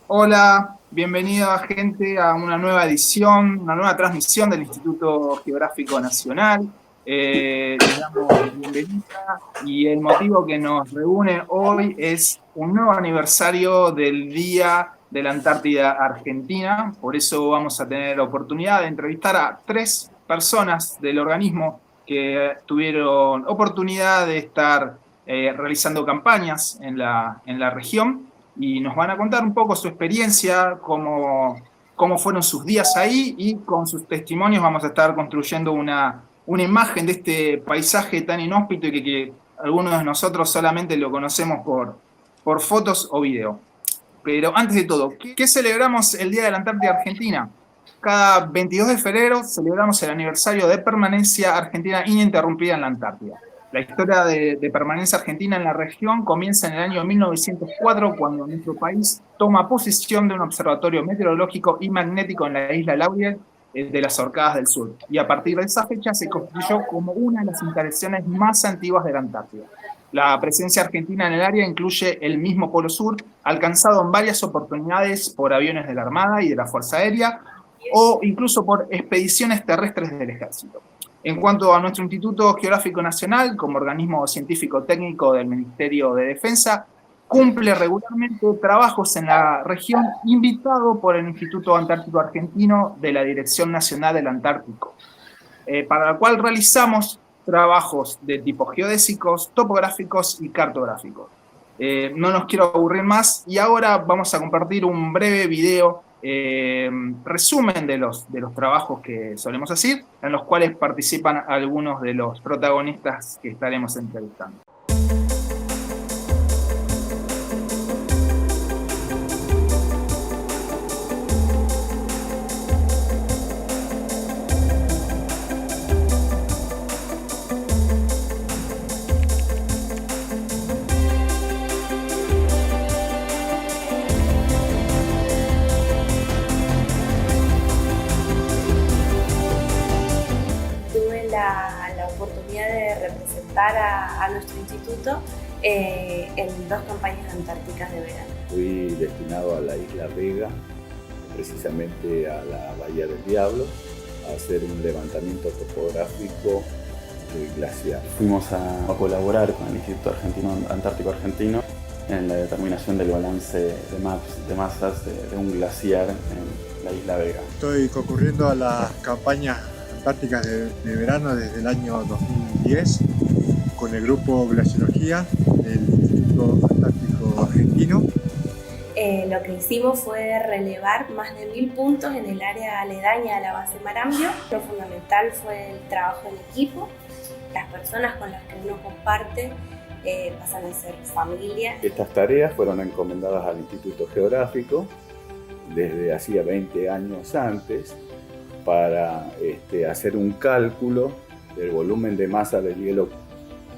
Hola, bienvenida gente a una nueva edición, una nueva transmisión del Instituto Geográfico Nacional. Les damos la bienvenida y el motivo que nos reúne hoy es un nuevo aniversario del Día de la Antártida Argentina. Por eso vamos a tener la oportunidad de entrevistar a tres personas del organismo que tuvieron oportunidad de estar realizando campañas en la región y nos van a contar un poco su experiencia, cómo fueron sus días ahí y con sus testimonios vamos a estar construyendo una imagen de este paisaje tan inhóspito y que algunos de nosotros solamente lo conocemos por fotos o video. Pero antes de todo, ¿qué celebramos el Día de la Antártida Argentina? Cada 22 de febrero celebramos el aniversario de permanencia argentina ininterrumpida en la Antártida. La historia de permanencia argentina en la región comienza en el año 1904, cuando nuestro país toma posesión de un observatorio meteorológico y magnético en la isla Laurier de las Orcadas del Sur. Y a partir de esa fecha se constituyó como una de las instalaciones más antiguas de la Antártida. La presencia argentina en el área incluye el mismo Polo Sur, alcanzado en varias oportunidades por aviones de la Armada y de la Fuerza Aérea, o incluso por expediciones terrestres del Ejército. En cuanto a nuestro Instituto Geográfico Nacional, como organismo científico técnico del Ministerio de Defensa, cumple regularmente trabajos en la región invitado por el Instituto Antártico Argentino de la Dirección Nacional del Antártico, para el cual realizamos trabajos de tipo geodésicos, topográficos y cartográficos. No nos quiero aburrir más y ahora vamos a compartir un breve video resumen de los trabajos que solemos hacer, en los cuales participan algunos de los protagonistas que estaremos entrevistando. Tuve la oportunidad de representar a nuestro instituto en dos campañas antárticas de verano. Fui destinado a la isla Vega, precisamente a la Bahía del Diablo, a hacer un levantamiento topográfico del glaciar. Fuimos a colaborar con el Instituto Antártico Argentino en la determinación del balance de masas de un glaciar en la isla Vega. Estoy concurriendo a las campañas antárticas de verano desde el año 2010 con el grupo Glaciología del Instituto Antártico Argentino. Lo que hicimos fue relevar más de 1000 puntos en el área aledaña a la base Marambio. Lo fundamental fue el trabajo en equipo. Las personas con las que uno comparte pasan a ser familia. Estas tareas fueron encomendadas al Instituto Geográfico desde hacía 20 años antes para hacer un cálculo del volumen de masa del hielo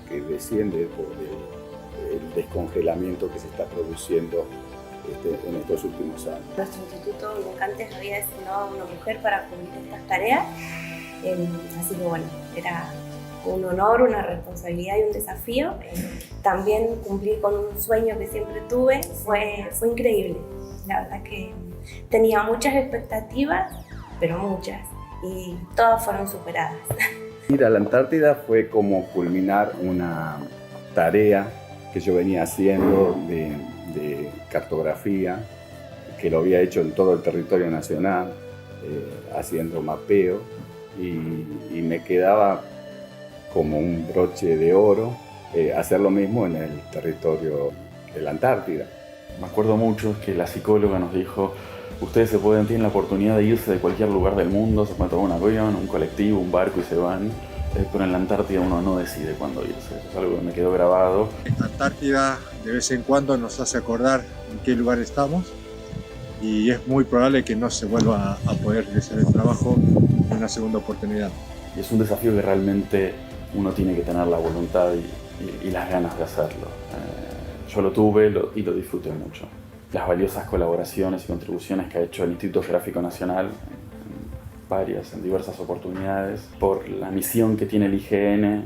que desciende por el descongelamiento que se está produciendo en estos últimos años. Nuestro instituto nunca antes había designado a una mujer para cubrir estas tareas, así que bueno, era un honor, una responsabilidad y un desafío. También cumplir con un sueño que siempre tuve, fue increíble. La verdad que tenía muchas expectativas, pero muchas, y todas fueron superadas. Ir a la Antártida fue como culminar una tarea que yo venía haciendo de cartografía, que lo había hecho en todo el territorio nacional, haciendo mapeo, y me quedaba como un broche de oro hacer lo mismo en el territorio de la Antártida. Me acuerdo mucho que la psicóloga nos dijo: ustedes tienen la oportunidad de irse de cualquier lugar del mundo, se pueden tomar un avión, un colectivo, un barco y se van, pero en la Antártida uno no decide cuándo irse. Eso es algo que me quedó grabado. La Antártida de vez en cuando nos hace acordar en qué lugar estamos y es muy probable que no se vuelva a poder realizar el trabajo en una segunda oportunidad. Y es un desafío que realmente uno tiene que tener la voluntad y las ganas de hacerlo. Yo lo tuve y lo disfruté mucho. Las valiosas colaboraciones y contribuciones que ha hecho el Instituto Geográfico Nacional en diversas oportunidades, por la misión que tiene el IGN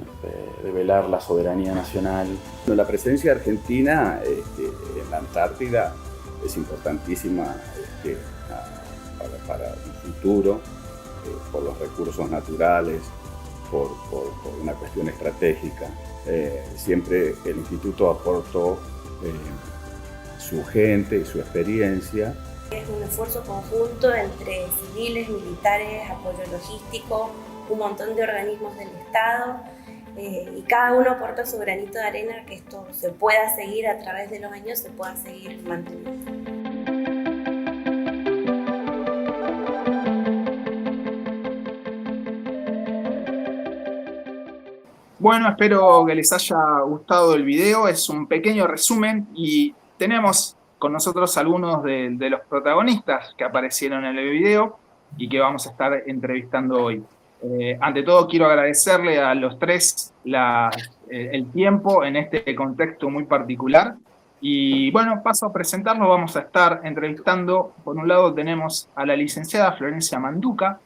de velar la soberanía nacional. La presencia argentina en la Antártida es importantísima para el futuro, por los recursos naturales, por una cuestión estratégica. Siempre el instituto aportó su gente y su experiencia. Es un esfuerzo conjunto entre civiles, militares, apoyo logístico, un montón de organismos del Estado, y cada uno aporta su granito de arena que esto se pueda seguir a través de los años, se pueda seguir manteniendo. Bueno, espero que les haya gustado el video. Es un pequeño resumen y tenemos con nosotros algunos de los protagonistas que aparecieron en el video y que vamos a estar entrevistando hoy. Ante todo, quiero agradecerle a los tres el tiempo en este contexto muy particular. Y bueno, paso a presentarlo. Vamos a estar entrevistando, por un lado tenemos a la licenciada Florencia Manduca.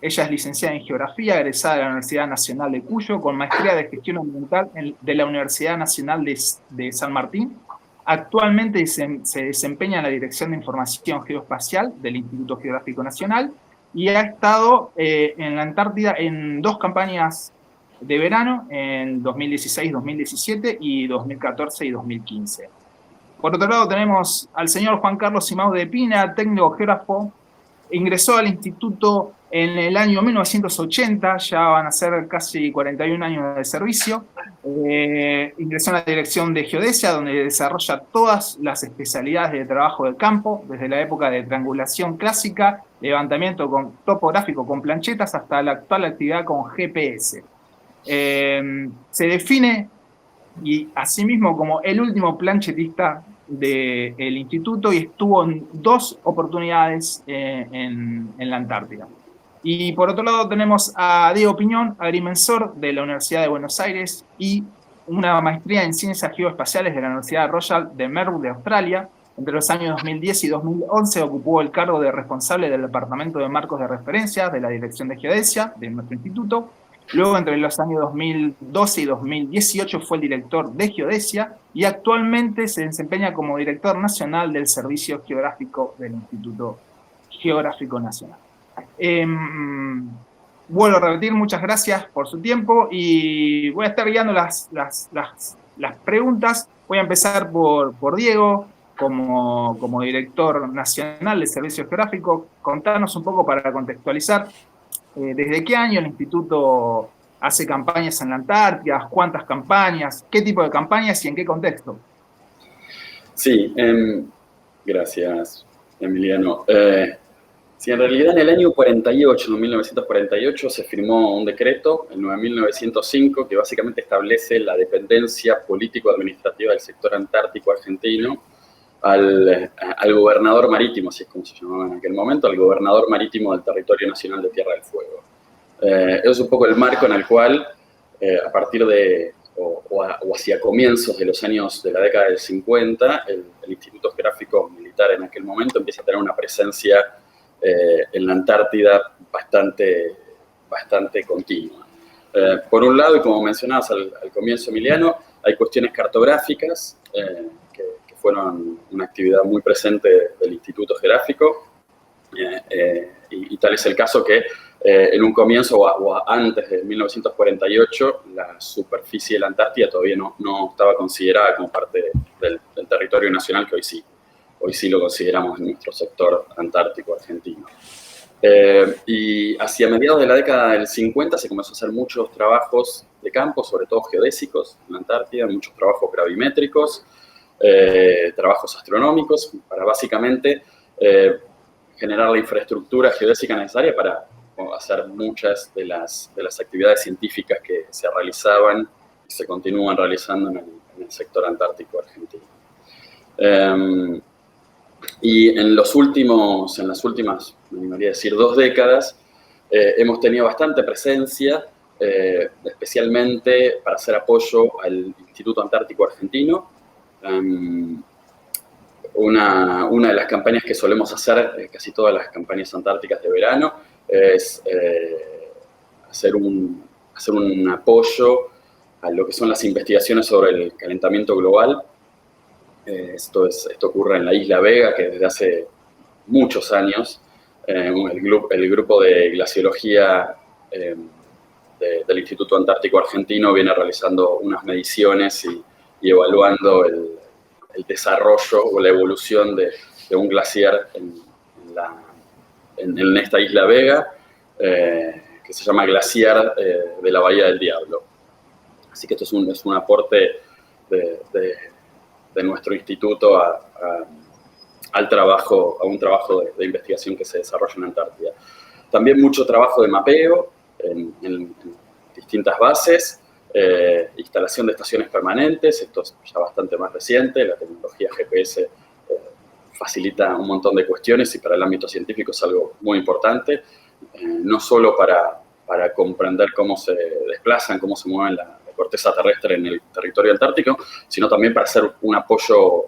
Ella es licenciada en Geografía, egresada de la Universidad Nacional de Cuyo, con maestría de Gestión Ambiental de la Universidad Nacional de San Martín. Actualmente se desempeña en la Dirección de Información Geoespacial del Instituto Geográfico Nacional y ha estado en la Antártida en 2 campañas de verano, en 2016-2017 y 2014 y 2015. Por otro lado tenemos al señor Juan Carlos Simão de Pina, técnico geógrafo. Ingresó al instituto en el año 1980, ya van a ser casi 41 años de servicio. Ingresó en la Dirección de Geodesia, donde desarrolla todas las especialidades de trabajo del campo, desde la época de triangulación clásica, levantamiento topográfico con planchetas, hasta la actual actividad con GPS. Se define y asimismo como el último planchetista del instituto y estuvo en 2 oportunidades en la Antártida. Y por otro lado tenemos a Diego Piñón, agrimensor de la Universidad de Buenos Aires y una maestría en Ciencias Geoespaciales de la Universidad Royal de Melbourne de Australia. Entre los años 2010 y 2011 ocupó el cargo de responsable del Departamento de Marcos de Referencia de la Dirección de Geodesia de nuestro instituto. Luego, entre los años 2012 y 2018, fue el director de Geodesia y actualmente se desempeña como director nacional del Servicio Geográfico del Instituto Geográfico Nacional. Vuelvo a repetir, muchas gracias por su tiempo y voy a estar guiando las preguntas. Voy a empezar por Diego, como director nacional del Servicio Geográfico. Contanos un poco para contextualizar. ¿Desde qué año el instituto hace campañas en la Antártida? ¿Cuántas campañas? ¿Qué tipo de campañas y en qué contexto? Sí, gracias, Emiliano. Sí, en realidad en el año 48, en 1948, se firmó un decreto, el 9905, que básicamente establece la dependencia político-administrativa del sector antártico argentino al gobernador marítimo, así es como se llamaba en aquel momento, al gobernador marítimo del territorio nacional de Tierra del Fuego. Es un poco el marco en el cual, a partir de, o hacia comienzos de los años de la década del 50, el Instituto Geográfico Militar en aquel momento empieza a tener una presencia en la Antártida bastante continua. Por un lado, y como mencionabas al comienzo, Emiliano, hay cuestiones cartográficas, que fueron una actividad muy presente del Instituto Geográfico, y tal es el caso que en un comienzo o antes de 1948 la superficie de la Antártida todavía no estaba considerada como parte del territorio nacional, que hoy sí lo consideramos en nuestro sector antártico argentino. Y hacia mediados de la década del 50 se comenzó a hacer muchos trabajos de campo, sobre todo geodésicos en la Antártida, muchos trabajos gravimétricos, trabajos astronómicos, para básicamente generar la infraestructura geodésica necesaria para hacer muchas de las actividades científicas que se realizaban y se continúan realizando en el sector antártico argentino. Y en las últimas, me animaría a decir, 2 décadas, hemos tenido bastante presencia, especialmente para hacer apoyo al Instituto Antártico Argentino. Una de las campañas que solemos hacer, casi todas las campañas antárticas de verano, es hacer un apoyo a lo que son las investigaciones sobre el calentamiento global, Esto ocurre en la isla Vega, que desde hace muchos años el grupo de glaciología del Instituto Antártico Argentino viene realizando unas mediciones y evaluando el desarrollo o la evolución de un glaciar en esta isla Vega, que se llama Glaciar de la Bahía del Diablo. Así que esto es un aporte de nuestro instituto a un trabajo de investigación que se desarrolla en Antártida. También mucho trabajo de mapeo en distintas bases, instalación de estaciones permanentes, esto es ya bastante más reciente, la tecnología GPS facilita un montón de cuestiones y para el ámbito científico es algo muy importante, no solo para comprender cómo se desplazan, cómo se mueven la corteza terrestre en el territorio antártico, sino también para hacer un apoyo.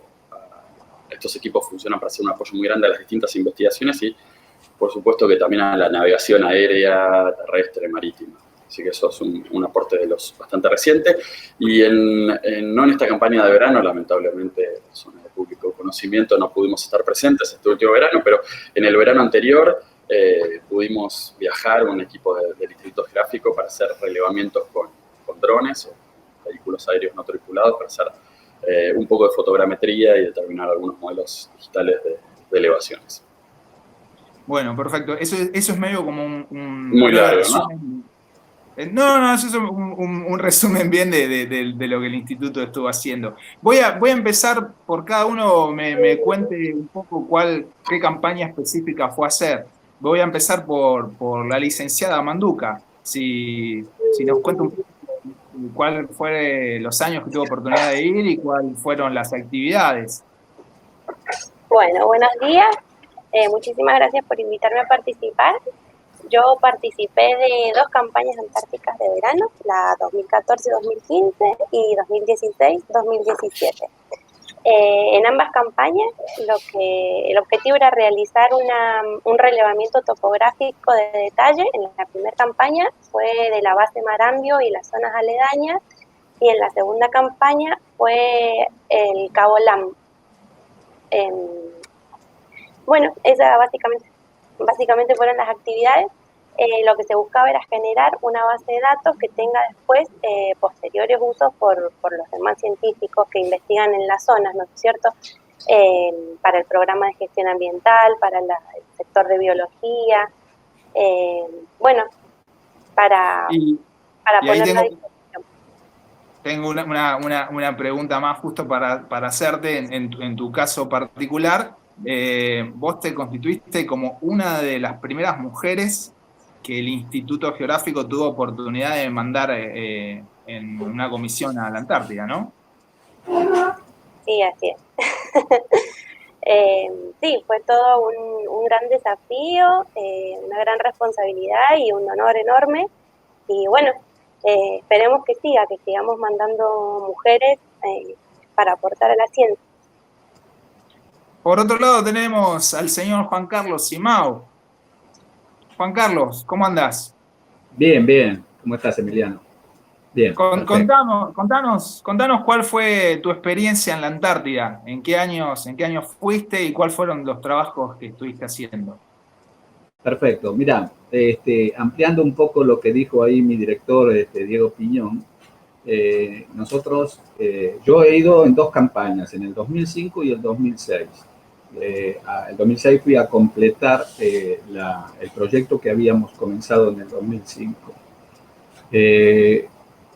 Estos equipos funcionan para hacer un apoyo muy grande a las distintas investigaciones y, por supuesto, que también a la navegación aérea, terrestre, marítima. Así que eso es un aporte de los bastante reciente. Y no en esta campaña de verano, lamentablemente, zona de público conocimiento, no pudimos estar presentes este último verano, pero en el verano anterior pudimos viajar un equipo del Instituto Geográfico para hacer relevamientos con drones o vehículos aéreos no tripulados para hacer un poco de fotogrametría y determinar algunos modelos digitales de elevaciones. Bueno, perfecto. Eso es medio como un muy largo, resumen. No, eso es un resumen bien de lo que el instituto estuvo haciendo. Voy a empezar por cada uno, me cuente un poco qué campaña específica fue a hacer. Voy a empezar por la licenciada Manduca. Si nos cuenta un poco cuáles fueron los años que tuvo oportunidad de ir y cuáles fueron las actividades. Bueno, buenos días. Muchísimas gracias por invitarme a participar. Yo participé de 2 campañas antárticas de verano, la 2014-2015 y 2016-2017. En ambas campañas el objetivo era realizar un relevamiento topográfico de detalle. En la primera campaña fue de la base Marambio y las zonas aledañas, y en la segunda campaña fue el Cabo Lam. Bueno, esas básicamente fueron las actividades. Lo que se buscaba era generar una base de datos que tenga después posteriores usos por los demás científicos que investigan en las zonas, ¿no es cierto? Para el programa de gestión ambiental, para el sector de biología, bueno, para ponerlo a disposición. Tengo una pregunta más justo para hacerte en tu caso particular. Vos te constituiste como una de las primeras mujeres que el Instituto Geográfico tuvo oportunidad de mandar en una comisión a la Antártida, ¿no? Sí, así es. Sí, fue todo un gran desafío, una gran responsabilidad y un honor enorme. Y bueno, esperemos que sigamos mandando mujeres para aportar a la ciencia. Por otro lado tenemos al señor Juan Carlos Simao. Juan Carlos, ¿cómo andás? Bien. ¿Cómo estás, Emiliano? Bien. Contanos cuál fue tu experiencia en la Antártida. ¿En qué años fuiste y cuáles fueron los trabajos que estuviste haciendo? Perfecto. Mira, ampliando un poco lo que dijo ahí mi director, Diego Piñón, yo he ido en 2 campañas, en el 2005 y el 2006. El 2006 fui a completar el proyecto que habíamos comenzado en el 2005.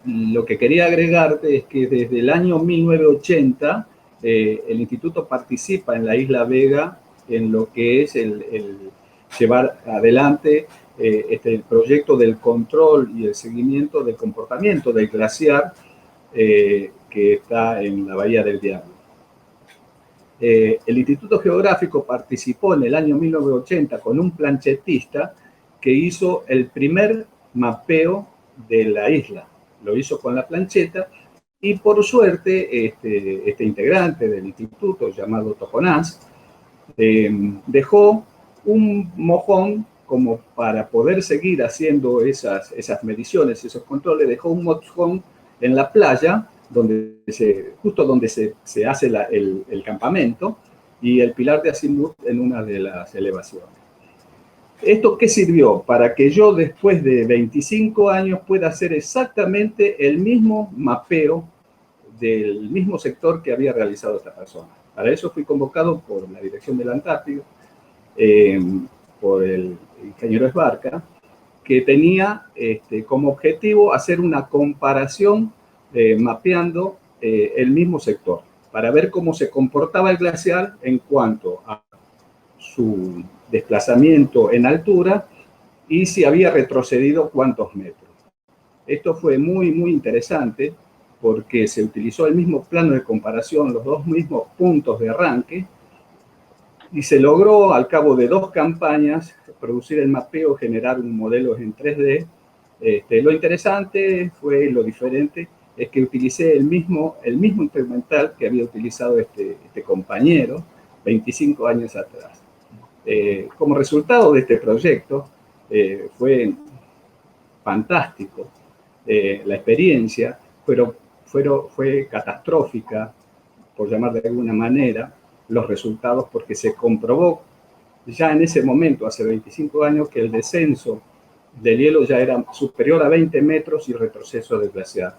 Lo que quería agregarte es que desde el año 1980 el instituto participa en la Isla Vega en lo que es el llevar adelante el proyecto del control y el seguimiento del comportamiento del glaciar que está en la Bahía del Diablo. El Instituto Geográfico participó en el año 1980 con un planchetista que hizo el primer mapeo de la isla. Lo hizo con la plancheta y por suerte este integrante del instituto llamado Toconás dejó un mojón como para poder seguir haciendo esas mediciones, esos controles, dejó un mojón en la playa justo donde se hace el campamento, y el pilar de azimut en una de las elevaciones. ¿Esto qué sirvió? Para que yo después de 25 años pueda hacer exactamente el mismo mapeo del mismo sector que había realizado esta persona. Para eso fui convocado por la Dirección de la Antártida, por el ingeniero Esbarca, que tenía como objetivo hacer una comparación mapeando el mismo sector, para ver cómo se comportaba el glaciar en cuanto a su desplazamiento en altura y si había retrocedido cuántos metros. Esto fue muy, muy interesante porque se utilizó el mismo plano de comparación, los dos mismos puntos de arranque, y se logró al cabo de 2 campañas producir el mapeo, generar un modelo en 3D. Lo interesante fue, lo diferente, es que utilicé el mismo instrumental que había utilizado este compañero 25 años atrás. Como resultado de este proyecto, fue fantástico la experiencia, pero fue catastrófica, por llamar de alguna manera, los resultados, porque se comprobó ya en ese momento, hace 25 años, que el descenso del hielo ya era superior a 20 metros y el retroceso del glaciar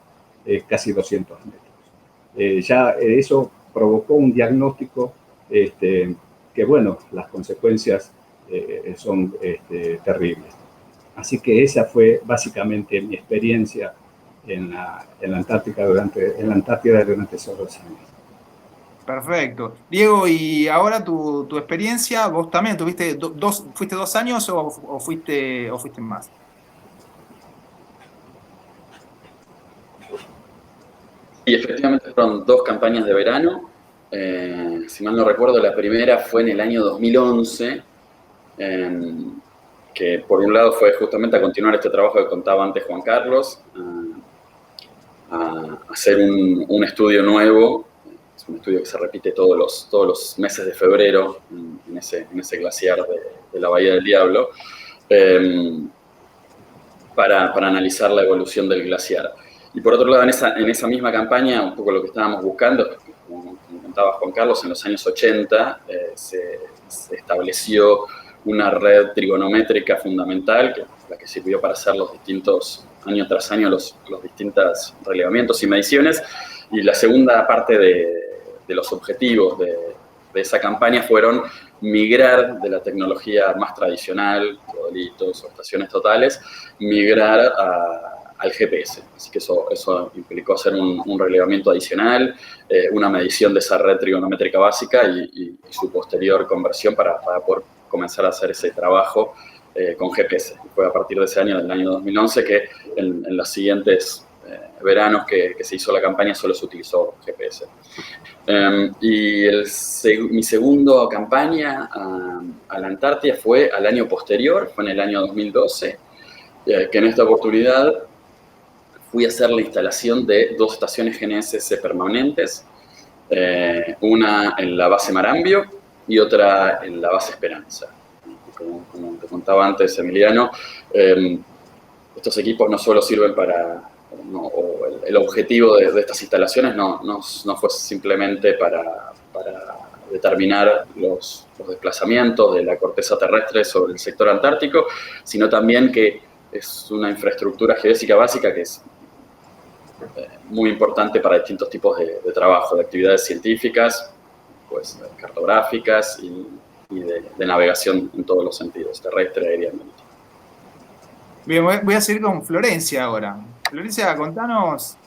casi 200 metros. Ya eso provocó un diagnóstico que, bueno, las consecuencias son terribles. Así que esa fue básicamente mi experiencia en la Antártida durante esos 2 años. Perfecto. Diego, y ahora tu experiencia, vos también tuviste ¿fuiste 2 años o fuiste más? Y efectivamente fueron 2 campañas de verano. Si mal no recuerdo, la primera fue en el año 2011, que por un lado fue justamente a continuar este trabajo que contaba antes Juan Carlos, a hacer un estudio nuevo. Es un estudio que se repite todos los meses de febrero en ese glaciar de la Bahía del Diablo, para analizar la evolución del glaciar. Y por otro lado, en esa misma campaña, un poco lo que estábamos buscando, como contaba Juan Carlos, en los años 80 se estableció una red trigonométrica fundamental, la que sirvió para hacer los distintos, año tras año, los distintos relevamientos y mediciones. Y la segunda parte de los objetivos de esa campaña fueron migrar de la tecnología más tradicional, teodolitos o estaciones totales, migrar al GPS. Así que eso implicó hacer un relevamiento adicional, una medición de esa red trigonométrica básica y su posterior conversión para poder comenzar a hacer ese trabajo con GPS. Fue a partir de ese año, del año 2011, que en los siguientes veranos que se hizo la campaña solo se utilizó GPS. Y mi segunda campaña a la Antártida fue al año posterior, fue en el año 2012, que en esta oportunidad fui a hacer la instalación de 2 estaciones GNSS permanentes, una en la base Marambio y otra en la base Esperanza. Como te contaba antes, Emiliano, estos equipos no solo sirven el objetivo de estas instalaciones no fue simplemente para determinar los desplazamientos de la corteza terrestre sobre el sector antártico, sino también que es una infraestructura geodésica básica que es muy importante para distintos tipos de trabajo, de actividades científicas, pues cartográficas y de navegación en todos los sentidos, terrestre, aérea y marítimo. Bien, voy a seguir con Florencia ahora. Florencia, contanos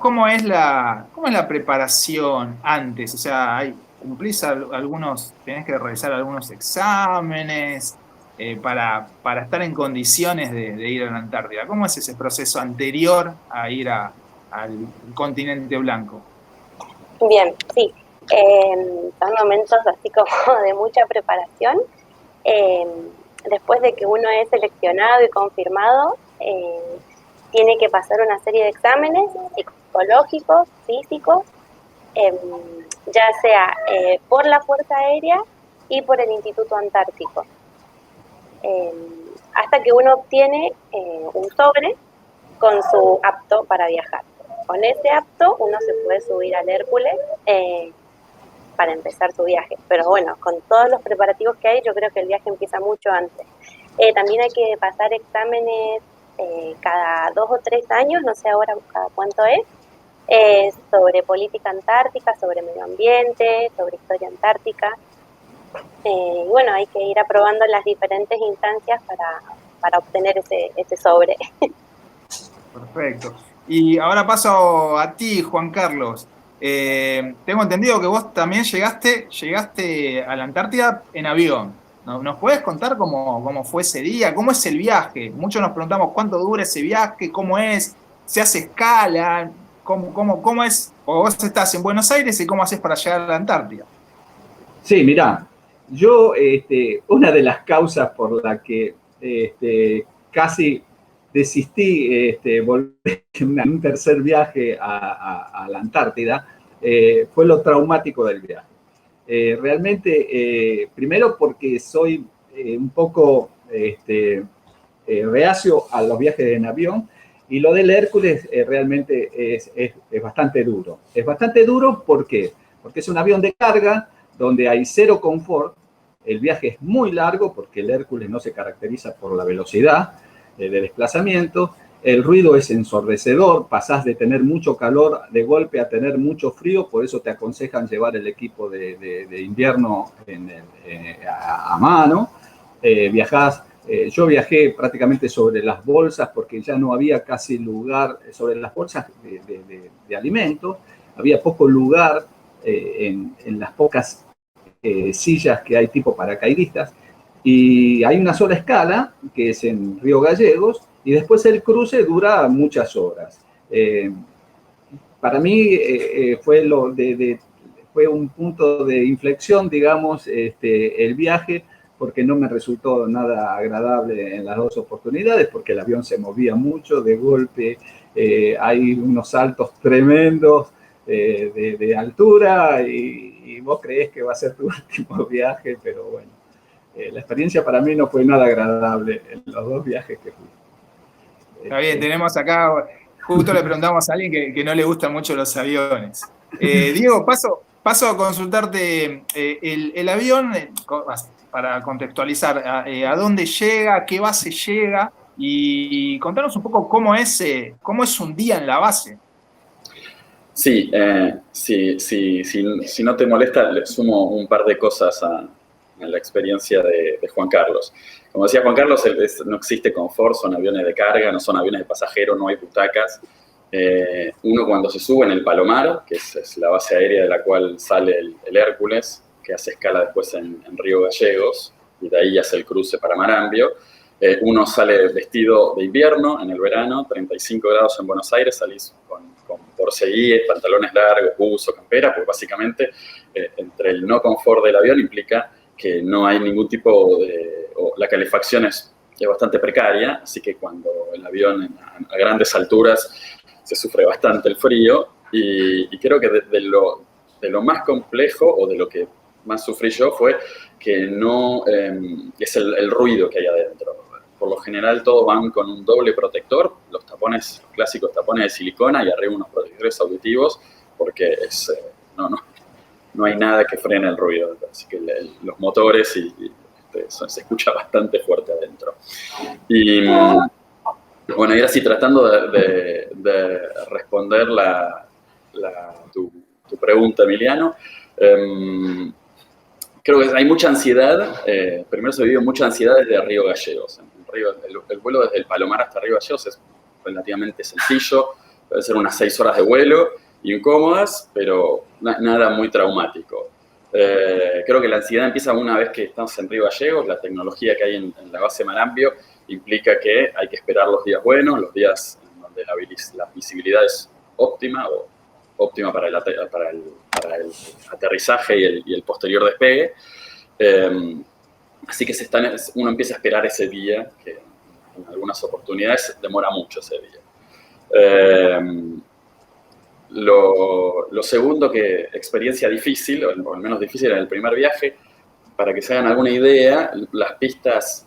cómo es la preparación antes. O sea, tenés que realizar algunos exámenes para estar en condiciones de ir a la Antártida. ¿Cómo es ese proceso anterior a ir al continente blanco? Bien, sí. Son momentos así como de mucha preparación. Después de que uno es seleccionado y confirmado, tiene que pasar una serie de exámenes psicológicos, físicos, ya sea por la Fuerza Aérea y por el Instituto Antártico, hasta que uno obtiene un sobre con su apto para viajar. con ese apto uno se puede subir al Hércules para empezar su viaje. Pero bueno, con todos los preparativos que hay, yo creo que el viaje empieza mucho antes. También hay que pasar exámenes cada 2 o 3 años, no sé ahora cada cuánto es, sobre política antártica, sobre medio ambiente, sobre historia antártica. Y bueno, hay que ir aprobando las diferentes instancias para obtener ese sobre. Perfecto. Y ahora paso a ti, Juan Carlos. Tengo entendido que vos también llegaste a la Antártida en avión. ¿Nos puedes contar cómo fue ese día? ¿Cómo es el viaje? Muchos nos preguntamos cuánto dura ese viaje, cómo es, se hace escala, cómo es, o vos estás en Buenos Aires y cómo haces para llegar a la Antártida. Sí, mirá, yo, una de las causas por la que casi desistí volver en un tercer viaje a la Antártida fue lo traumático del viaje. Realmente, primero porque soy un poco reacio a los viajes en avión, y lo del Hércules realmente es bastante duro. Es bastante duro ¿por qué? Porque es un avión de carga donde hay cero confort. El viaje es muy largo porque el Hércules no se caracteriza por la velocidad de desplazamiento. El ruido es ensordecedor, pasás de tener mucho calor de golpe a tener mucho frío, por eso te aconsejan llevar el equipo de invierno a mano. Yo viajé prácticamente sobre las bolsas porque ya no había casi lugar, sobre las bolsas de alimentos, había poco lugar en las pocas sillas que hay tipo paracaidistas, y hay una sola escala que es en Río Gallegos, y después el cruce dura muchas horas. Para mí fue un punto de inflexión, digamos, el viaje, porque no me resultó nada agradable en las dos oportunidades, porque el avión se movía mucho, de golpe hay unos saltos tremendos de altura, y vos creés que va a ser tu último viaje, pero bueno, la experiencia para mí no fue nada agradable en los dos viajes que fui. Está bien, tenemos acá, justo le preguntamos a alguien que no le gustan mucho los aviones. Diego, paso a consultarte el avión, para contextualizar, a dónde llega, a qué base llega, y contanos un poco cómo es un día en la base. Sí, si no te molesta, le sumo un par de cosas a la experiencia de Juan Carlos. Como decía Juan Carlos, no existe confort, son aviones de carga, no son aviones de pasajeros, no hay butacas. Uno cuando se sube en el Palomar, que es la base aérea de la cual sale el Hércules, que hace escala después en Río Gallegos, y de ahí hace el cruce para Marambio. Uno sale vestido de invierno en el verano, 35 grados en Buenos Aires, salís con borceguíes, pantalones largos, buzo, campera, pues básicamente entre el no confort del avión implica que no hay ningún tipo o la calefacción es bastante precaria, así que cuando el avión a grandes alturas se sufre bastante el frío, y creo que de lo más complejo o de lo que más sufrí yo fue que no es el ruido que hay adentro. Por lo general todos van con un doble protector, los clásicos tapones de silicona, y arriba unos protectores auditivos, porque no hay nada que frene el ruido, así que los motores se escucha bastante fuerte adentro. Y bueno, y ahora sí, tratando de responder tu pregunta, Emiliano, creo que hay mucha ansiedad. Primero se vive mucha ansiedad desde Río Gallegos. El vuelo desde el Palomar hasta Río Gallegos es relativamente sencillo, puede ser unas 6 horas de vuelo, incómodas, pero nada muy traumático. Creo que la ansiedad empieza una vez que estamos en Río Gallegos. La tecnología que hay en la base Marambio implica que hay que esperar los días buenos, los días en donde la visibilidad es óptima, o óptima para el aterrizaje y el posterior despegue. Así que uno empieza a esperar ese día, que en algunas oportunidades demora mucho ese día. Lo segundo, que experiencia difícil, o al menos difícil en el primer viaje, para que se hagan alguna idea,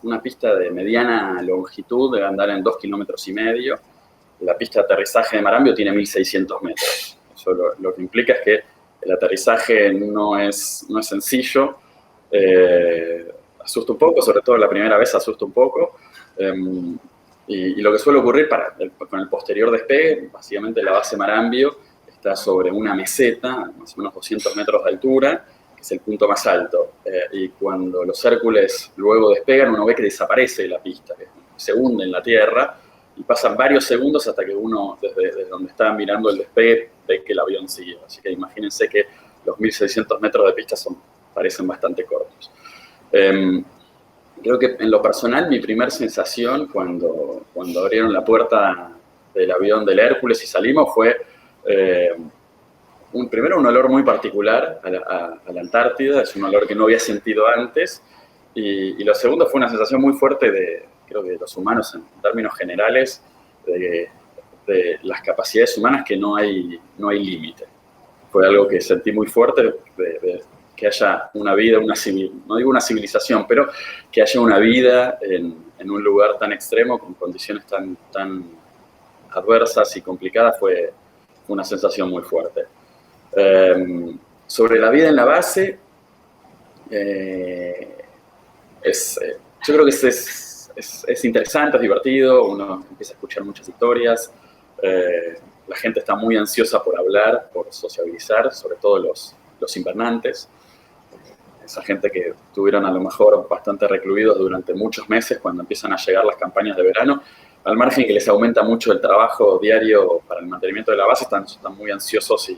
una pista de mediana longitud debe andar en 2,5 kilómetros, la pista de aterrizaje de Marambio tiene 1.600 metros. Eso lo que implica es que el aterrizaje no es sencillo, asusta un poco, sobre todo la primera vez asusta un poco, y lo que suele ocurrir con el posterior despegue, básicamente la base Marambio está sobre una meseta, más o menos 200 metros de altura, que es el punto más alto, y cuando los Hércules luego despegan, uno ve que desaparece la pista, que se hunde en la tierra, y pasan varios segundos hasta que uno, desde donde estaba mirando el despegue, ve que el avión siguió. Así que imagínense que los 1.600 metros de pista parecen bastante cortos. Creo que en lo personal, mi primera sensación cuando abrieron la puerta del avión del Hércules y salimos fue primero un olor muy particular a la Antártida, es un olor que no había sentido antes, y lo segundo fue una sensación muy fuerte creo que de los humanos en términos generales, de las capacidades humanas, que no hay límite. Fue algo que sentí muy fuerte, de que haya una vida, no digo una civilización, pero que haya una vida en un lugar tan extremo, con condiciones tan adversas y complicadas, fue una sensación muy fuerte. Sobre la vida en la base, yo creo que es interesante, es divertido, uno empieza a escuchar muchas historias, la gente está muy ansiosa por hablar, por sociabilizar, sobre todo los invernantes, esa gente que estuvieron a lo mejor bastante recluidos durante muchos meses cuando empiezan a llegar las campañas de verano, al margen que les aumenta mucho el trabajo diario para el mantenimiento de la base, están muy ansiosos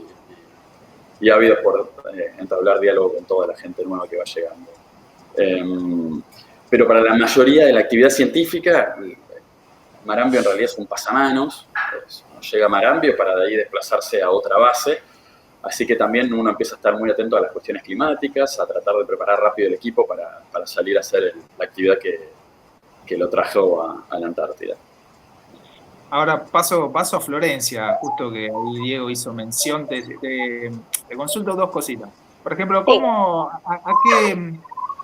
y ávidos por entablar diálogo con toda la gente nueva que va llegando. Pero para la mayoría de la actividad científica, Marambio en realidad es un pasamanos. Uno llega a Marambio para de ahí desplazarse a otra base, así que también uno empieza a estar muy atento a las cuestiones climáticas, a tratar de preparar rápido el equipo para salir a hacer la actividad que lo trajo a la Antártida. Ahora paso a Florencia, justo que ahí Diego hizo mención, te consulto dos cositas. Por ejemplo,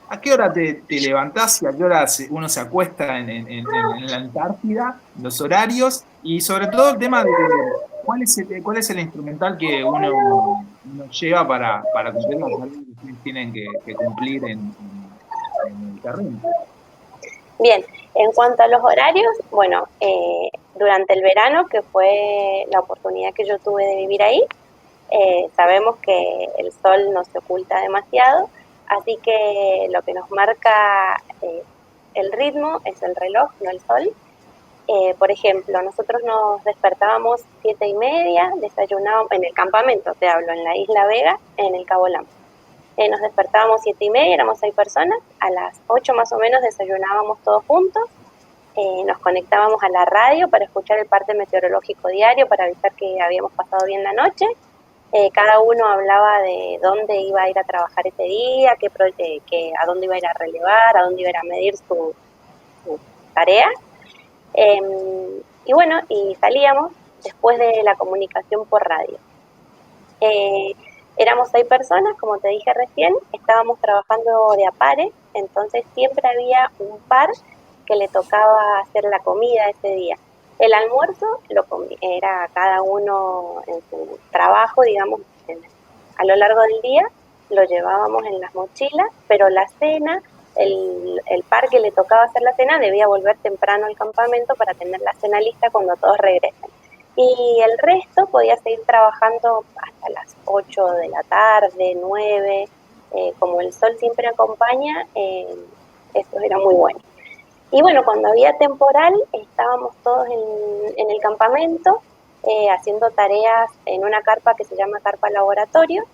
¿a qué hora te levantás y a qué hora uno se acuesta en la Antártida? Los horarios y sobre todo el tema de cuál es el instrumental que uno lleva para cumplir las tareas que ustedes tienen que cumplir en el terreno. Bien, en cuanto a los horarios, bueno, durante el verano, que fue la oportunidad que yo tuve de vivir ahí, sabemos que el sol no se oculta demasiado, así que lo que nos marca el ritmo es el reloj, no el sol. Por ejemplo, nosotros nos despertábamos 7:30, desayunábamos en el campamento, te hablo, en la Isla Vega, en el Cabo Lam. Nos despertábamos 7:30, éramos 6 personas, a las 8 más o menos desayunábamos todos juntos, nos conectábamos a la radio para escuchar el parte meteorológico diario, para avisar que habíamos pasado bien la noche. Cada uno hablaba de dónde iba a ir a trabajar ese día, a dónde iba a ir a relevar, a dónde iba a ir a medir su tarea. Y bueno, y salíamos después de la comunicación por radio. Éramos 6 personas, como te dije recién, estábamos trabajando de a pares, entonces siempre había un par que le tocaba hacer la comida ese día. El almuerzo era cada uno en su trabajo, digamos, a lo largo del día, lo llevábamos en las mochilas, pero la cena, el par que le tocaba hacer la cena debía volver temprano al campamento para tener la cena lista cuando todos regresen. Y el resto podía seguir trabajando hasta las 8 de la tarde, 9, como el sol siempre acompaña, eso era muy bueno. Y bueno, cuando había temporal estábamos todos en el campamento haciendo tareas en una carpa que se llama carpa laboratorio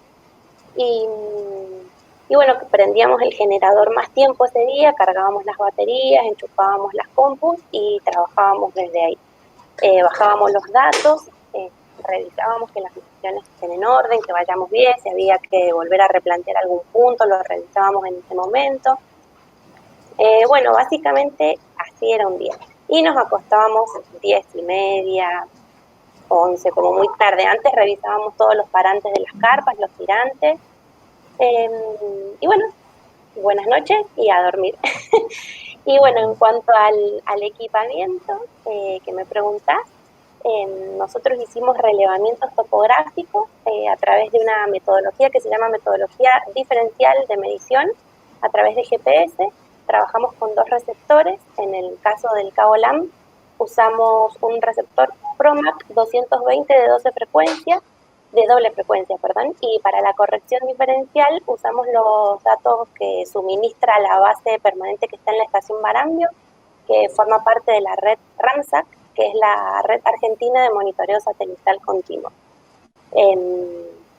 y bueno, prendíamos el generador más tiempo ese día, cargábamos las baterías, enchufábamos las compus y trabajábamos desde ahí. Bajábamos los datos, revisábamos que las misiones estén en orden, que vayamos bien, si había que volver a replantear algún punto, lo revisábamos en ese momento. Bueno, básicamente así era un día. Y nos acostábamos 10:30, 11, como muy tarde. Antes revisábamos todos los parantes de las carpas, los tirantes. Y bueno, buenas noches y a dormir. Y bueno, en cuanto al equipamiento que me preguntás, nosotros hicimos relevamientos topográficos a través de una metodología que se llama metodología diferencial de medición a través de GPS. Trabajamos con 2 receptores. En el caso del cabo LAM usamos un receptor PROMAC 220 de 12 frecuencias, de doble frecuencia, perdón, y para la corrección diferencial usamos los datos que suministra la base permanente que está en la estación Marambio, que forma parte de la red RAMSAC, que es la red argentina de monitoreo satelital continuo.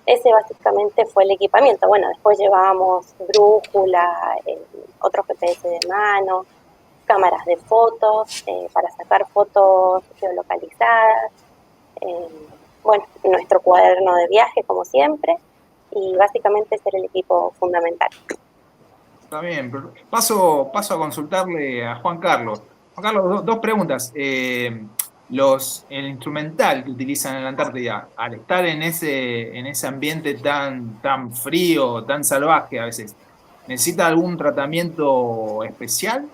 Ese básicamente fue el equipamiento. Bueno, después llevábamos brújula, otro GPS de mano, cámaras de fotos para sacar fotos geolocalizadas, bueno, nuestro cuaderno de viaje como siempre, y básicamente ese era el equipo fundamental. Está bien, paso a consultarle a Juan Carlos. Juan Carlos, 2 preguntas. El instrumental que utilizan en la Antártida, al estar en ese ambiente tan frío, tan salvaje a veces, ¿necesita algún tratamiento especial?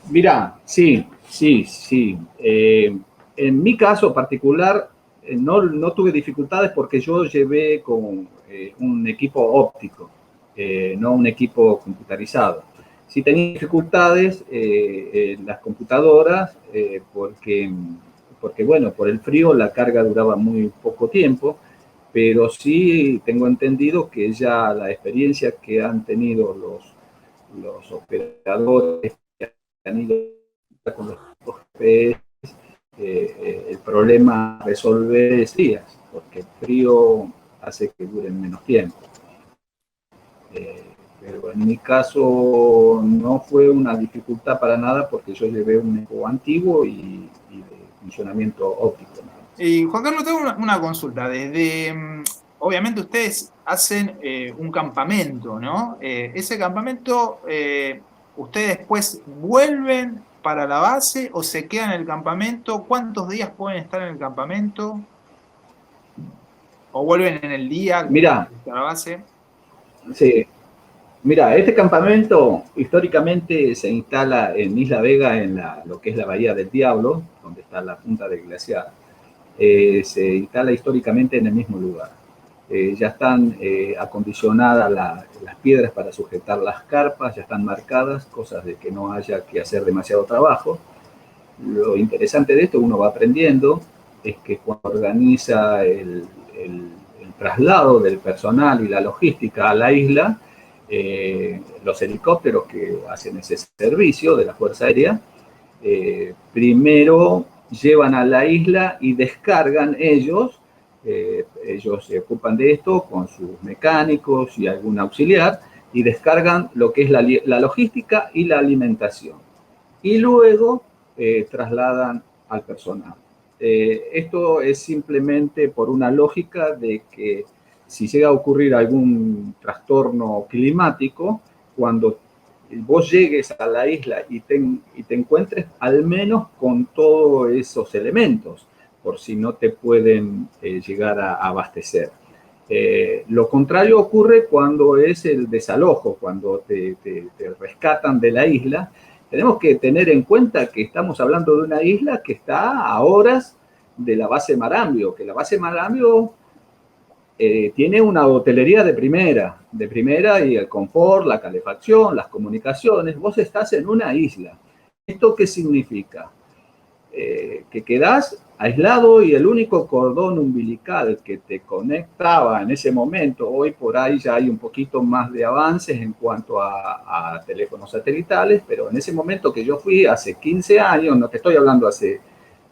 Mira, sí. En mi caso particular, no tuve dificultades porque yo llevé con un equipo óptico, no un equipo computarizado. Sí tenía dificultades en las computadoras porque, bueno, por el frío la carga duraba muy poco tiempo, pero sí tengo entendido que ya la experiencia que han tenido los operadores que han ido con los GPS, el problema resolver es días, porque el frío hace que duren menos tiempo. Pero en mi caso no fue una dificultad para nada porque yo llevé un equipo antiguo y de funcionamiento óptico. Y Juan Carlos, tengo una consulta. Obviamente ustedes hacen un campamento, ¿no? Ese campamento, ¿ustedes después vuelven para la base o se quedan en el campamento? ¿Cuántos días pueden estar en el campamento? ¿O vuelven en el día a la base? Sí. Mira, este campamento históricamente se instala en Isla Vega, en lo que es la Bahía del Diablo, donde está la punta del glaciar. Se instala históricamente en el mismo lugar. Ya están acondicionadas las piedras para sujetar las carpas, ya están marcadas, cosas de que no haya que hacer demasiado trabajo. Lo interesante de esto, uno va aprendiendo, es que cuando organiza el traslado del personal y la logística a la isla, los helicópteros que hacen ese servicio de la Fuerza Aérea, primero llevan a la isla y descargan ellos se ocupan de esto con sus mecánicos y algún auxiliar, y descargan lo que es la logística y la alimentación. Y luego trasladan al personal. Esto es simplemente por una lógica de que si llega a ocurrir algún trastorno climático, cuando vos llegues a la isla y te encuentres al menos con todos esos elementos, por si no te pueden llegar a abastecer. Lo contrario ocurre cuando es el desalojo, cuando te rescatan de la isla. Tenemos que tener en cuenta que estamos hablando de una isla que está a horas de la base Marambio, que la base Marambio tiene una hotelería de primera, y el confort, la calefacción, las comunicaciones. Vos estás en una isla. ¿Esto qué significa? Que quedás aislado y el único cordón umbilical que te conectaba en ese momento, hoy por ahí ya hay un poquito más de avances en cuanto a teléfonos satelitales, pero en ese momento que yo fui hace 15 años, no te estoy hablando hace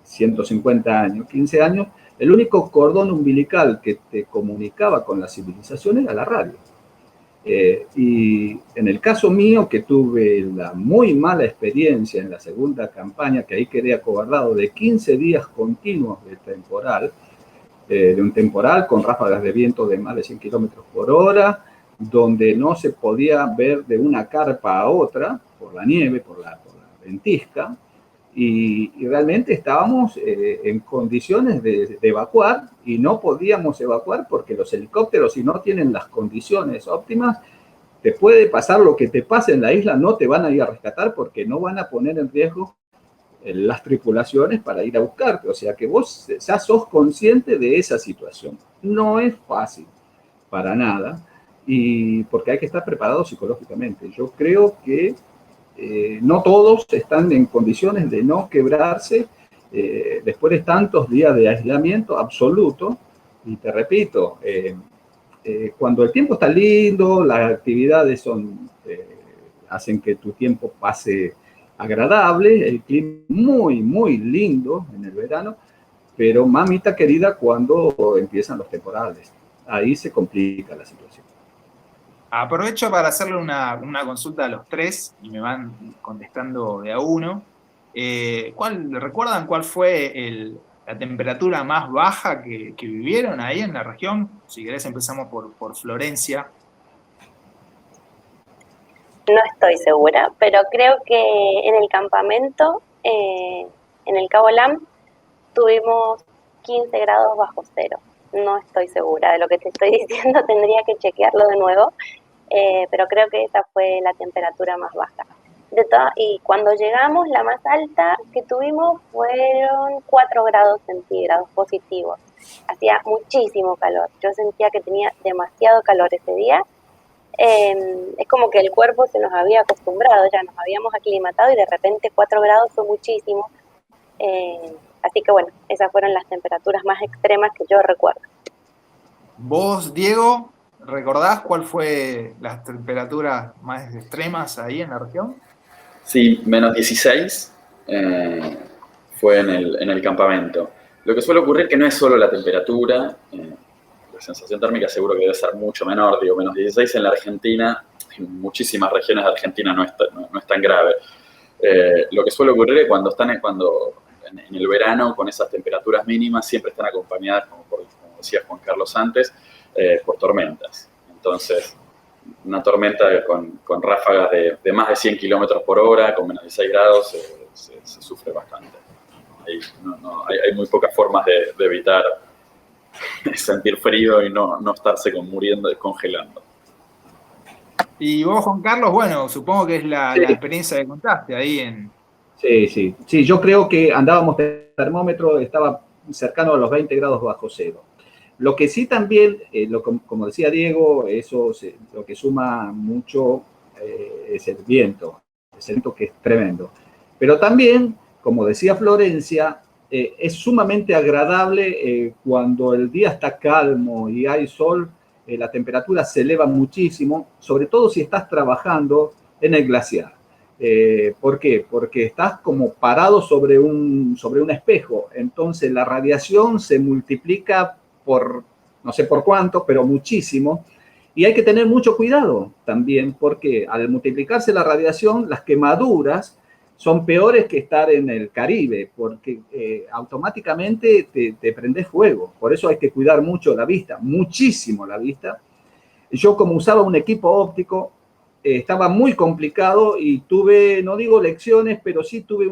150 años, 15 años, el único cordón umbilical que te comunicaba con la civilización era la radio. Y en el caso mío, que tuve la muy mala experiencia en la segunda campaña, que ahí quedé acobardado de 15 días continuos de temporal, de un temporal con ráfagas de viento de más de 100 kilómetros por hora, donde no se podía ver de una carpa a otra por la nieve, por la ventisca, y realmente estábamos en condiciones de evacuar y no podíamos evacuar porque los helicópteros, si no tienen las condiciones óptimas, te puede pasar lo que te pase en la isla, no te van a ir a rescatar porque no van a poner en riesgo las tripulaciones para ir a buscarte. O sea que vos ya sos consciente de esa situación. No es fácil, para nada, y porque hay que estar preparado psicológicamente. Yo creo que no todos están en condiciones de no quebrarse después de tantos días de aislamiento absoluto. Y te repito, cuando el tiempo está lindo, las actividades hacen que tu tiempo pase agradable, el clima muy, muy lindo en el verano, pero mamita querida, cuando empiezan los temporales, ahí se complica la situación. Aprovecho para hacerle una consulta a los tres y me van contestando de a uno. ¿Recuerdan cuál fue la temperatura más baja que vivieron ahí en la región? Si querés empezamos por Florencia. No estoy segura, pero creo que en el campamento, en el Cabo Lam, tuvimos 15 grados bajo cero. No estoy segura de lo que te estoy diciendo, tendría que chequearlo de nuevo, pero creo que esa fue la temperatura más baja. Y cuando llegamos, la más alta que tuvimos fueron 4 grados centígrados positivos. Hacía muchísimo calor, yo sentía que tenía demasiado calor ese día. Es como que el cuerpo se nos había acostumbrado, ya nos habíamos aclimatado y de repente 4 grados fue muchísimo. Así que bueno, esas fueron las temperaturas más extremas que yo recuerdo. Vos, Diego, ¿recordás cuál fue las temperaturas más extremas ahí en la región? Sí, menos 16 fue en el campamento. Lo que suele ocurrir es que no es solo la temperatura, la sensación térmica seguro que debe ser mucho menor, digo, menos 16 en la Argentina, en muchísimas regiones de Argentina no es tan grave. Lo que suele ocurrir es cuando en el verano con esas temperaturas mínimas siempre están acompañadas, como decía Juan Carlos antes, por tormentas. Entonces, una tormenta con ráfagas de más de 100 kilómetros por hora, con menos 16 grados, se sufre bastante. Hay muy pocas formas de evitar sentir frío y no estarse muriendo, congelando. Y vos, Juan Carlos, bueno, supongo que es la experiencia que contaste ahí en... Sí, yo creo que andábamos de termómetro, estaba cercano a los 20 grados bajo cero. Lo que sí también, como decía Diego, lo que suma mucho es el viento que es tremendo. Pero también, como decía Florencia, es sumamente agradable cuando el día está calmo y hay sol, la temperatura se eleva muchísimo, sobre todo si estás trabajando en el glaciar. ¿Por qué? Porque estás como parado sobre un espejo, entonces la radiación se multiplica por, no sé por cuánto, pero muchísimo, y hay que tener mucho cuidado también, porque al multiplicarse la radiación, las quemaduras son peores que estar en el Caribe, porque automáticamente te prendes fuego. Por eso hay que cuidar mucho la vista, muchísimo la vista. Yo, como usaba un equipo óptico, estaba muy complicado y tuve, no digo lecciones, pero sí tuve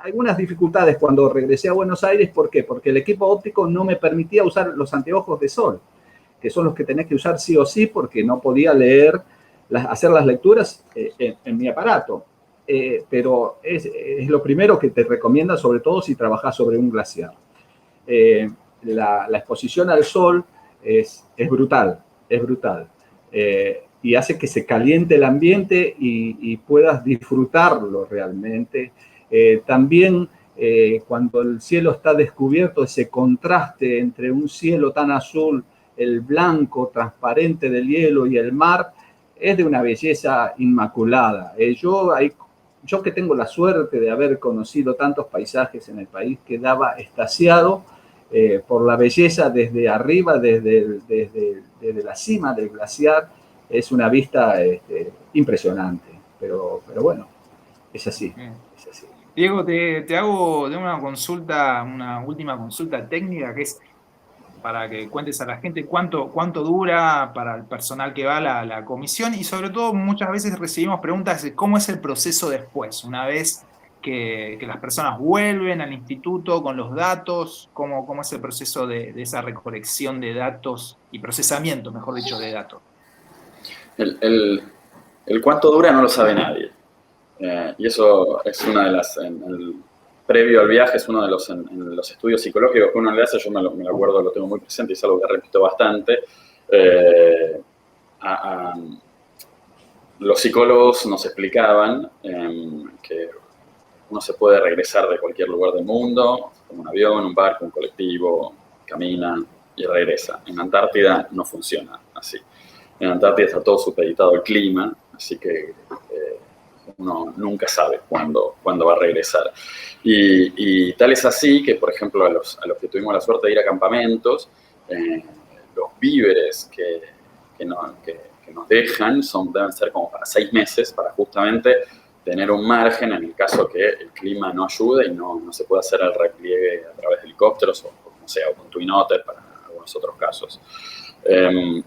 algunas dificultades cuando regresé a Buenos Aires. ¿Por qué? Porque el equipo óptico no me permitía usar los anteojos de sol, que son los que tenés que usar sí o sí, porque no podía hacer las lecturas en mi aparato. Pero es lo primero que te recomienda, sobre todo si trabajas sobre un glaciar. La exposición al sol es brutal, y hace que se caliente el ambiente y puedas disfrutarlo realmente. También cuando el cielo está descubierto, ese contraste entre un cielo tan azul, el blanco transparente del hielo y el mar, es de una belleza inmaculada. Yo que tengo la suerte de haber conocido tantos paisajes en el país, quedaba extasiado por la belleza desde arriba, desde la cima del glaciar. Es una vista impresionante, pero bueno, es así. Diego, te hago una consulta, una última consulta técnica, que es para que cuentes a la gente cuánto dura para el personal que va a la comisión, y sobre todo muchas veces recibimos preguntas de cómo es el proceso después, una vez que las personas vuelven al instituto con los datos, cómo es el proceso de esa recolección de datos y procesamiento, mejor dicho, de datos. El cuánto dura no lo sabe nadie. Y eso es una de las, previo al viaje, es uno de los, en los estudios psicológicos que uno le hace, yo me lo acuerdo, lo tengo muy presente y es algo que repito bastante. Los psicólogos nos explicaban que uno se puede regresar de cualquier lugar del mundo, como un avión, un barco, un colectivo, camina y regresa. En Antártida no funciona así. En Antártida está todo supeditado al clima, así que uno nunca sabe cuándo va a regresar. Y tal es así que, por ejemplo, a los que tuvimos la suerte de ir a campamentos, los víveres que nos dejan deben ser como para 6 meses, para justamente tener un margen en el caso que el clima no ayude y no se pueda hacer el repliegue a través de helicópteros o como sea, o con Twin Otter para algunos otros casos.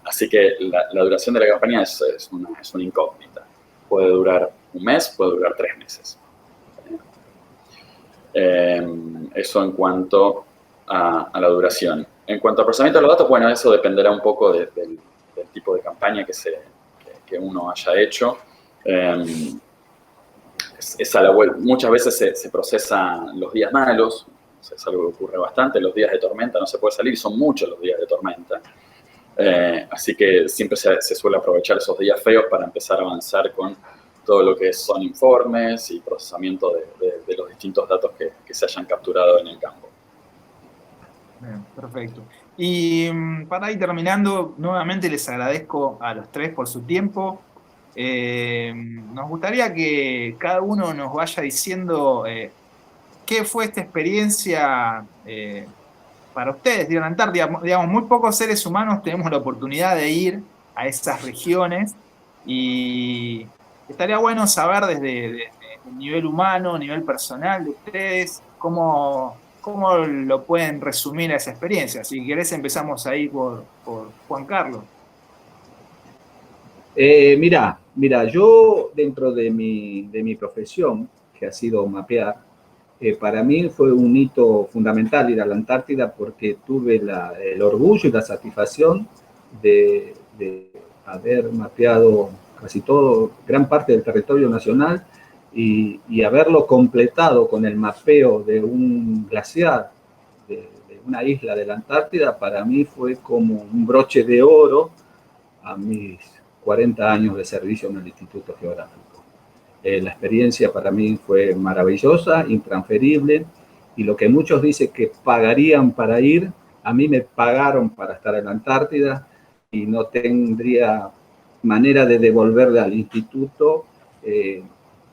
Así que la duración de la campaña es una incógnita. Puede durar 1 mes, puede durar 3 meses. Eso en cuanto a la duración. En cuanto al procesamiento de los datos, bueno, eso dependerá un poco del tipo de campaña que uno haya hecho. Muchas veces se procesan los días malos, es algo que ocurre bastante, los días de tormenta no se puede salir, son muchos los días de tormenta. Así que siempre se suele aprovechar esos días feos para empezar a avanzar con todo lo que son informes y procesamiento de los distintos datos que se hayan capturado en el campo. Bien, perfecto. Y para ir terminando, nuevamente les agradezco a los 3 por su tiempo. Nos gustaría que cada uno nos vaya diciendo qué fue esta experiencia para ustedes, en Antártida. Digamos, muy pocos seres humanos tenemos la oportunidad de ir a esas regiones y estaría bueno saber desde el nivel humano, nivel personal de ustedes, cómo lo pueden resumir a esa experiencia. Si querés empezamos ahí por Juan Carlos. Mira, yo dentro de mi profesión, que ha sido mapear, para mí fue un hito fundamental ir a la Antártida porque tuve el orgullo y la satisfacción de haber mapeado casi gran parte del territorio nacional y haberlo completado con el mapeo de un glaciar, de una isla de la Antártida. Para mí fue como un broche de oro a mis 40 años de servicio en el Instituto Geográfico. La experiencia para mí fue maravillosa, intransferible, y lo que muchos dicen que pagarían para ir, a mí me pagaron para estar en la Antártida y no tendría manera de devolverle al instituto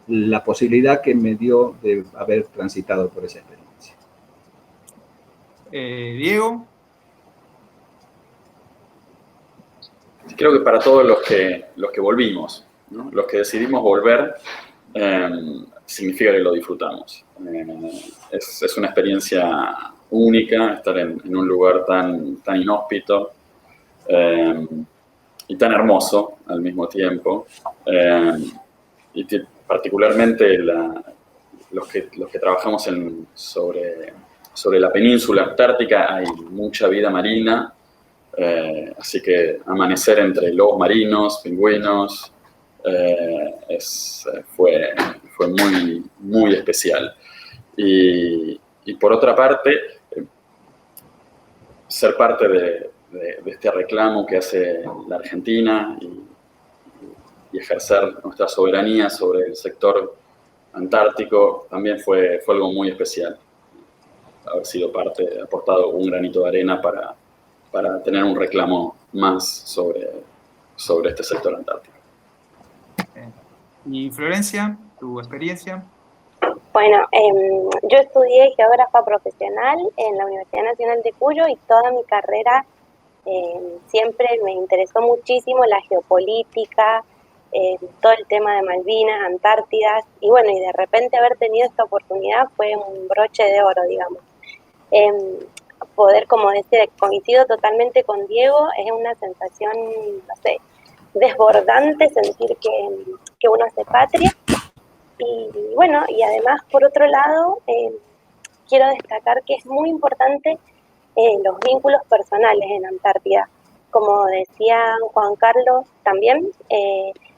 la posibilidad que me dio de haber transitado por esa experiencia. Diego. Creo que para todos los que volvimos, ¿no? Los que decidimos volver, significa que lo disfrutamos. Es una experiencia única estar en un lugar tan inhóspito y tan hermoso al mismo tiempo. Y particularmente los que trabajamos sobre la península antártica, hay mucha vida marina. Así que amanecer entre lobos marinos, pingüinos, fue muy, muy especial. Y por otra parte, ser parte de este reclamo que hace la Argentina y ejercer nuestra soberanía sobre el sector antártico también fue algo muy especial. Haber sido aportado un granito de arena para tener un reclamo más sobre este sector antártico. Y Florencia, tu experiencia. Bueno, yo estudié geógrafa profesional en la Universidad Nacional de Cuyo y toda mi carrera siempre me interesó muchísimo la geopolítica, todo el tema de Malvinas, Antártidas, y bueno, y de repente haber tenido esta oportunidad fue un broche de oro, digamos. Poder, como decía, coincido totalmente con Diego, es una sensación, no sé, desbordante sentir que uno hace patria. Y bueno, y además, por otro lado, quiero destacar que es muy importante los vínculos personales en Antártida. Como decía Juan Carlos también,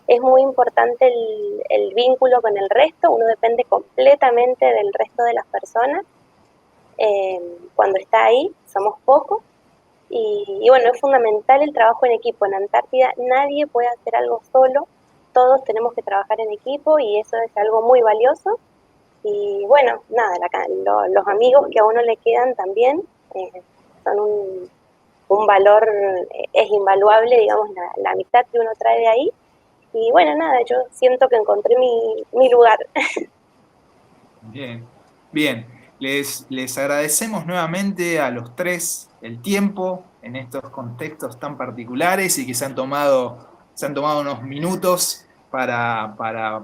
es muy importante el vínculo con el resto, uno depende completamente del resto de las personas. Cuando está ahí, somos pocos. Y bueno, es fundamental el trabajo en equipo. En Antártida nadie puede hacer algo solo, todos tenemos que trabajar en equipo y eso es algo muy valioso. Y bueno, nada, los amigos que a uno le quedan también son un valor, es invaluable, digamos, la amistad que uno trae de ahí. Y bueno, nada, yo siento que encontré mi lugar. Bien, bien. Les agradecemos nuevamente a los tres el tiempo en estos contextos tan particulares y que se han tomado unos minutos para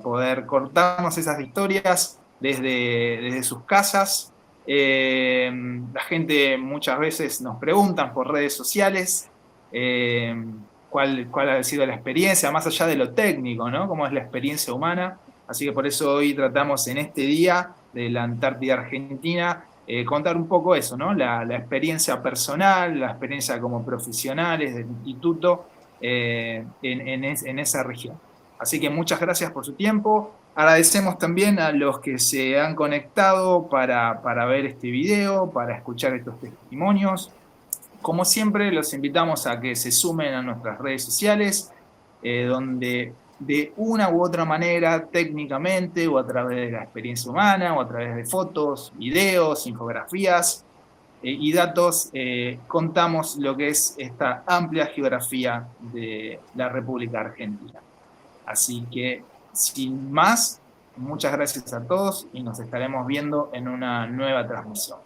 poder contarnos esas historias desde sus casas. La gente muchas veces nos preguntan por redes sociales cuál ha sido la experiencia, más allá de lo técnico, ¿no? Cómo es la experiencia humana. Así que por eso hoy tratamos en este día de la Antártida Argentina contar un poco eso, ¿no? La experiencia personal, la experiencia como profesionales del instituto en esa región. Así que muchas gracias por su tiempo. Agradecemos también a los que se han conectado para ver este video, para escuchar estos testimonios. Como siempre, los invitamos a que se sumen a nuestras redes sociales, donde de una u otra manera, técnicamente, o a través de la experiencia humana, o a través de fotos, videos, infografías y datos, contamos lo que es esta amplia geografía de la República Argentina. Así que, sin más, muchas gracias a todos y nos estaremos viendo en una nueva transmisión.